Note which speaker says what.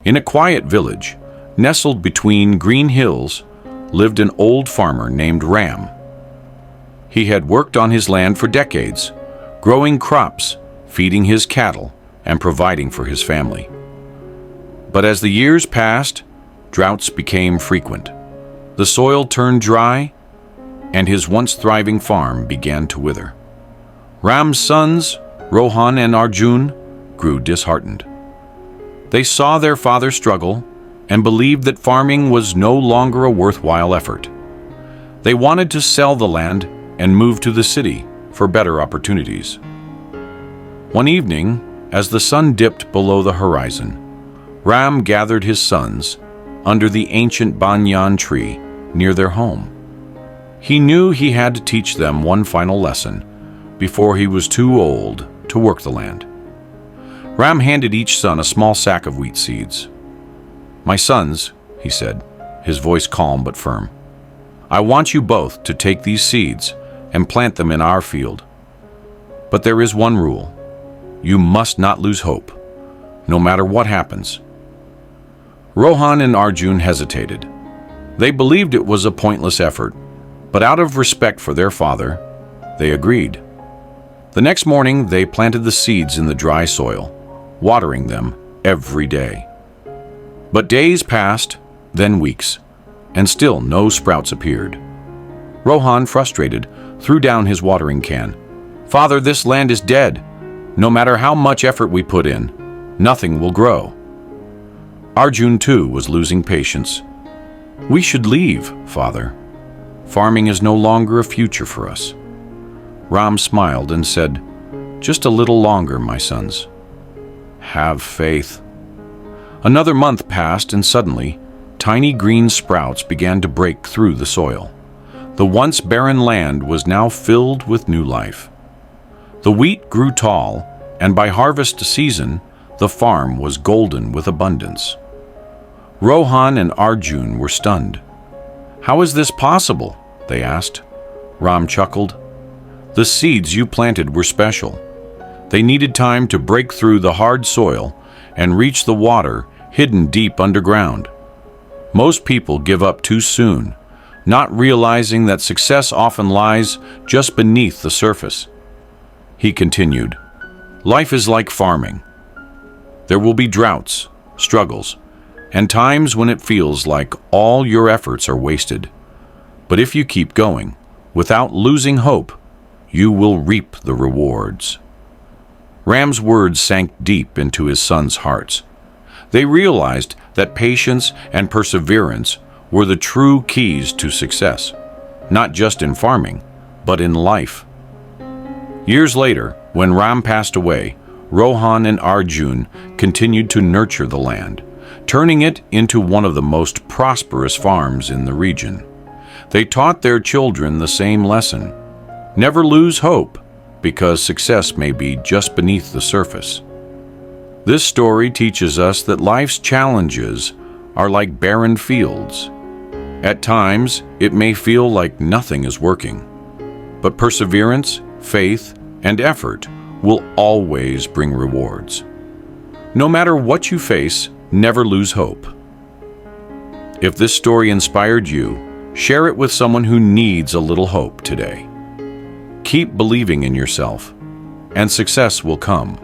Speaker 1: In a quiet village, nestled between green hills, lived an old farmer named Ram. He had worked on his land for decades, growing crops, feeding his cattle, and providing for his family. But as the years passed, droughts became frequent. The soil turned dry, and his once thriving farm began to wither. Ram's sons, Rohan and Arjun, grew disheartened. They saw their father struggle and believed that farming was no longer a worthwhile effort. They wanted to sell the land and move to the city for better opportunities. One evening, as the sun dipped below the horizon, Ram gathered his sons under the ancient banyan tree near their home. He knew he had to teach them one final lesson before he was too old to work the land. Ram handed each son a small sack of wheat seeds. "My sons," he said, his voice calm but firm, "I want you both to take these seeds and plant them in our field. But there is one rule. You must not lose hope, no matter what happens." Rohan and Arjun hesitated. They believed it was a pointless effort, but out of respect for their father, they agreed. The next morning, they planted the seeds in the dry soil, watering them every day. But days passed, then weeks, and still no sprouts appeared. Rohan, frustrated, threw down his watering can. "Father, this land is dead. No matter how much effort we put in, nothing will grow." Arjun, too, was losing patience. "We should leave, Father. Farming is no longer a future for us." Ram smiled and said, "Just a little longer, my sons. Have faith." Another month passed, and suddenly, tiny green sprouts began to break through the soil. The once barren land was now filled with new life. The wheat grew tall, and by harvest season, the farm was golden with abundance. Rohan and Arjun were stunned. "How is this possible?" they asked. Ram chuckled. "The seeds you planted were special. They needed time to break through the hard soil and reach the water hidden deep underground. Most people give up too soon, not realizing that success often lies just beneath the surface." He continued, "Life is like farming. There will be droughts, struggles, and times when it feels like all your efforts are wasted. But if you keep going, without losing hope, you will reap the rewards." Ram's words sank deep into his sons' hearts. They realized that patience and perseverance were the true keys to success, not just in farming, but in life. Years later, when Ram passed away, Rohan and Arjun continued to nurture the land, turning it into one of the most prosperous farms in the region. They taught their children the same lesson: never lose hope, because success may be just beneath the surface. This story teaches us that life's challenges are like barren fields. At times, it may feel like nothing is working, but perseverance, faith, and effort will always bring rewards. No matter what you face, never lose hope. If this story inspired you, share it with someone who needs a little hope today. Keep believing in yourself, and success will come.